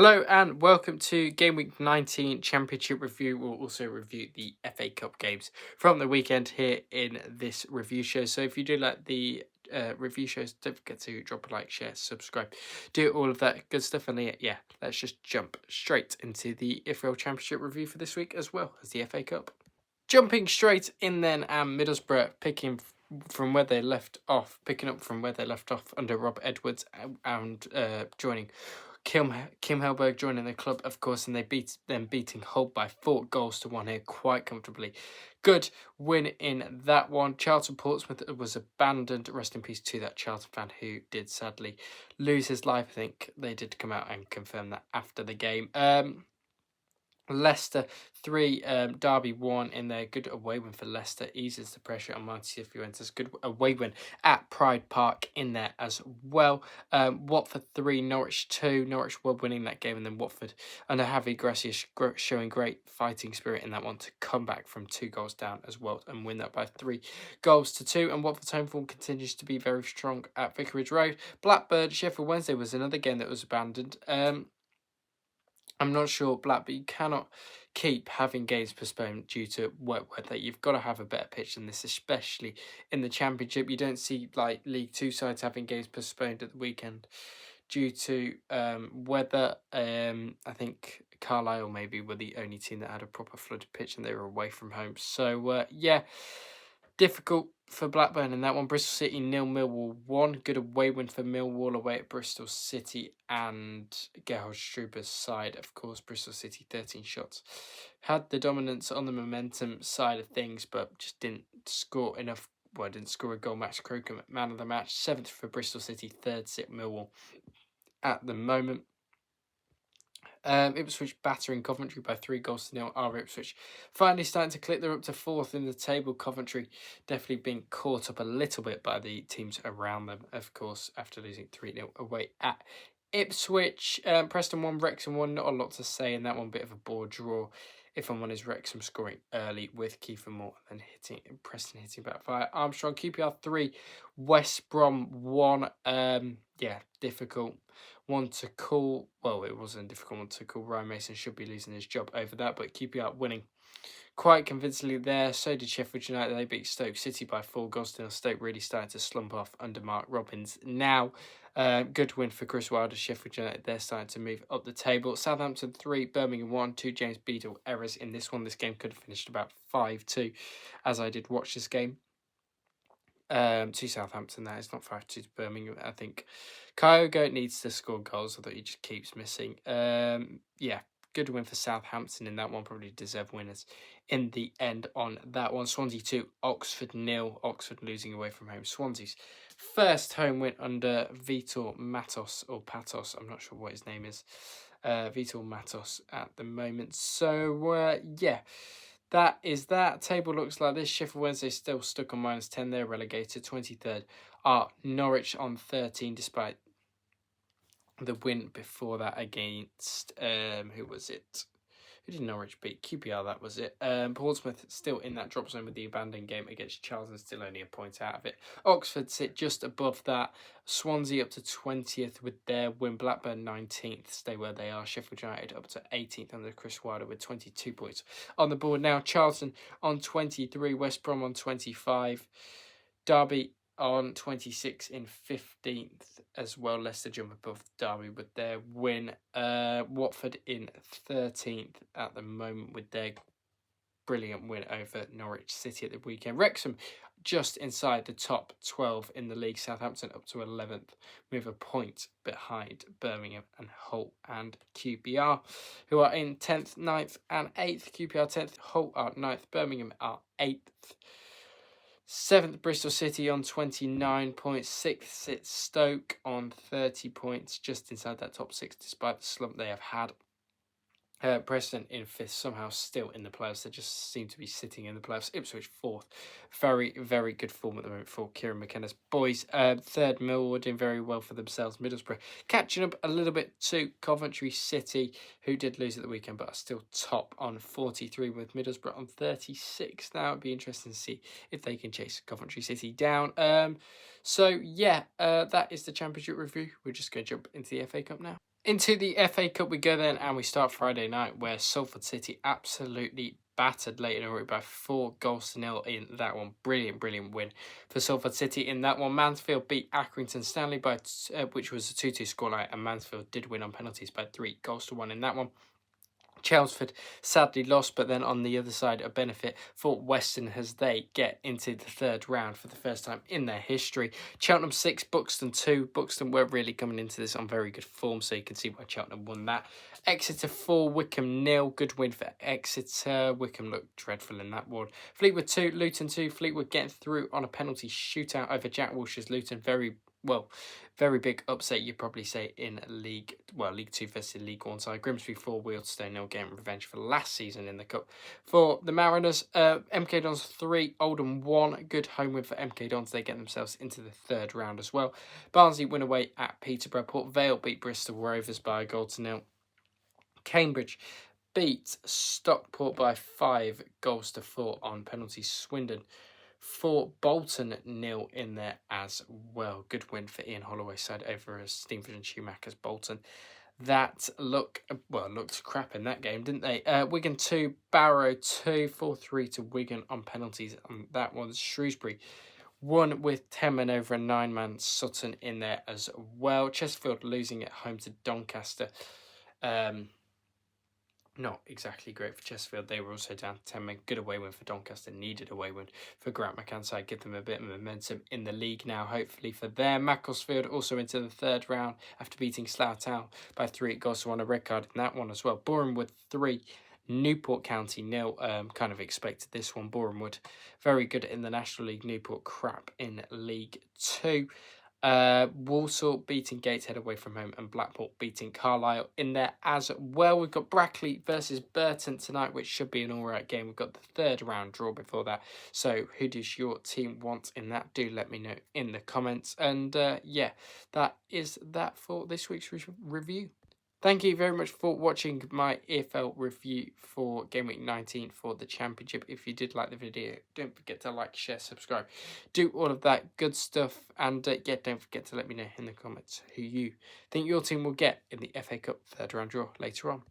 Hello and welcome to Game Week 19 Championship Review. We'll also review the FA Cup games from the weekend here in this review show. So if you do like the review shows, don't forget to drop a like, share, subscribe, do all of that good stuff. And yeah, let's just jump straight into the EFL Championship Review for this week as well as the FA Cup. Jumping straight in then, and Middlesbrough picking up from where they left off under Rob Edwards and joining Kim Helberg joining the club, of course, and they beating Hull by 4-1 here quite comfortably. Good win in that one. Charlton Portsmouth was abandoned. Rest in peace to that Charlton fan who did sadly lose his life. I think they did come out and confirm that after the game. Leicester 3, Derby 1 in there. Good away win for Leicester. Eases the pressure on Manchester Juventus. Good away win at Pride Park in there as well. Watford 3, Norwich 2. Norwich were winning that game, and then Watford under Javi Gracia showing great fighting spirit in that one to come back from 2 goals down as well and win that by 3-2. And Watford's home form continues to be very strong at Vicarage Road. Blackburn Sheffield Wednesday was another game that was abandoned. I'm not sure, but you cannot keep having games postponed due to wet weather. You've got to have a better pitch than this, especially in the Championship. You don't see like League Two sides having games postponed at the weekend due to weather. I think Carlisle maybe were the only team that had a proper flooded pitch and they were away from home. So, yeah, difficult for Blackburn in that one. Bristol City 0, Millwall 1. Good away win for Millwall away at Bristol City and Gerhard Struber's side. Of course, Bristol City 13 shots. Had the dominance on the momentum side of things, but just didn't score enough. Well, didn't score a goal. Max Crocombe, man of the match. 7th for Bristol City, 3rd sit Millwall at the moment. Ipswich battering Coventry by 3-0. Are Ipswich finally starting to click? They're up to 4th in the table. Coventry definitely being caught up a little bit by the teams around them, of course, after losing 3-0 away at Ipswich. Preston 1, Wrexham 1. Not a lot to say in that one. Bit of a bored draw. If I'm honest, Wrexham scoring early with Kiefer Moore and then Preston hitting back via Armstrong. QPR 3, West Brom 1. Yeah, difficult one to call. Well, it wasn't a difficult one to call. Ryan Mason should be losing his job over that, but QPR winning quite convincingly there. So did Sheffield United. They beat Stoke City by 4-0. Stoke really starting to slump off under Mark Robins now. Good win for Chris Wilder. Sheffield United, they're starting to move up the table. Southampton 3, Birmingham 1. 2 James Beadle errors in this one. This game could have finished about 5-2 as I did watch this game. To Southampton, that is not 5-2 to Birmingham. I think Kyogo needs to score goals, although he just keeps missing. Yeah, good win for Southampton in that one. Probably deserved winners in the end on that one. Swansea 2, Oxford 0. Oxford losing away from home. Swansea's first home win under Vitor Matos or Patos. I'm not sure what his name is. Vitor Matos at the moment. So, yeah. That is that. Table looks like this. Sheffield Wednesday still stuck on -10. They're relegated. 23rd are Norwich on 13, despite the win before that against, who was it? Who did Norwich beat? QPR, that was it. Portsmouth still in that drop zone with the abandoned game against Charlton, still only a point out of it. Oxford sit just above that. Swansea up to 20th with their win. Blackburn 19th, stay where they are. Sheffield United up to 18th under Chris Wilder with 22 points on the board now. Charlton on 23, West Brom on 25, Derby on 26 in 15th as well. Leicester jump above Derby with their win. Watford in 13th at the moment with their brilliant win over Norwich City at the weekend. Wrexham just inside the top 12 in the league. Southampton up to 11th, move a point behind Birmingham and Hull and QPR, who are in 10th, 9th and 8th. QPR 10th, Hull are 9th, Birmingham are 8th. 7th, Bristol City on 29 points. 6th sits Stoke on 30 points, just inside that top 6 despite the slump they have had. Preston in 5th, somehow still in the playoffs. They just seem to be sitting in the playoffs. Ipswich 4th. Very, very good form at the moment for Kieran McKenna's boys. 3rd, Millwall doing very well for themselves. Middlesbrough catching up a little bit to Coventry City, who did lose at the weekend, but are still top on 43 with Middlesbrough on 36. Now it'd be interesting to see if they can chase Coventry City down. So, yeah, that is the Championship review. We're just going to jump into the FA Cup now. Into the FA Cup we go then, and we start Friday night, where Salford City absolutely battered Leighton Orient by 4-0 in that one. Brilliant win for Salford City in that one. Mansfield beat Accrington Stanley by which was a 2-2 scoreline, and Mansfield did win on penalties by 3-1 in that one. Chelmsford sadly lost, but then on the other side, a benefit for Weston as they get into the third round for the first time in their history. Cheltenham 6, Buxton 2. Buxton were really coming into this on very good form, so you can see why Cheltenham won that. Exeter 4, Wickham 0. Good win for Exeter. Wickham looked dreadful in that one. Fleetwood 2, Luton 2. Fleetwood getting through on a penalty shootout over Jack Walsh's Luton. Very big upset, you'd probably say, in League 2 versus League 1 side. Grimsby 4, Wealdstone 0, getting revenge for last season in the Cup. For the Mariners, MK Dons 3, Oldham 1. Good home win for MK Dons. They get themselves into the third round as well. Barnsley win away at Peterborough. Port Vale beat Bristol Rovers by 1-0. Cambridge beat Stockport by 5-4 on penalties. Swindon for Bolton 0 in there as well. Good win for Ian Holloway's side over Stevenage and Schumacher's Bolton. That looked crap in that game, didn't they? Wigan 2, Barrow 2, 4-3 to Wigan on penalties on that one. Shrewsbury 1 with 10 men over a 9-man Sutton in there as well. Chesterfield losing at home to Doncaster. Not exactly great for Chesterfield. They were also down to 10 men. Good away win for Doncaster. Needed away win for Grant McCann's side. Give them a bit of momentum in the league now, hopefully, for them. Macclesfield also into the third round after beating Slough Town by 3-1. A red card in that one as well. Bournemouth 3, Newport County 0. Kind of expected this one. Bournemouth very good in the National League. Newport crap in League 2. Walsall beating Gateshead away from home, and Blackpool beating Carlisle in there as well. We've got Brackley versus Burton tonight, which should be an alright game. We've got the third round draw before that. So who does your team want in that? Do let me know in the comments. And yeah, that is that for this week's review. Thank you very much for watching my EFL review for Game Week 19 for the Championship. If you did like the video, don't forget to like, share, subscribe. Do all of that good stuff. And yeah, don't forget to let me know in the comments who you think your team will get in the FA Cup third round draw later on.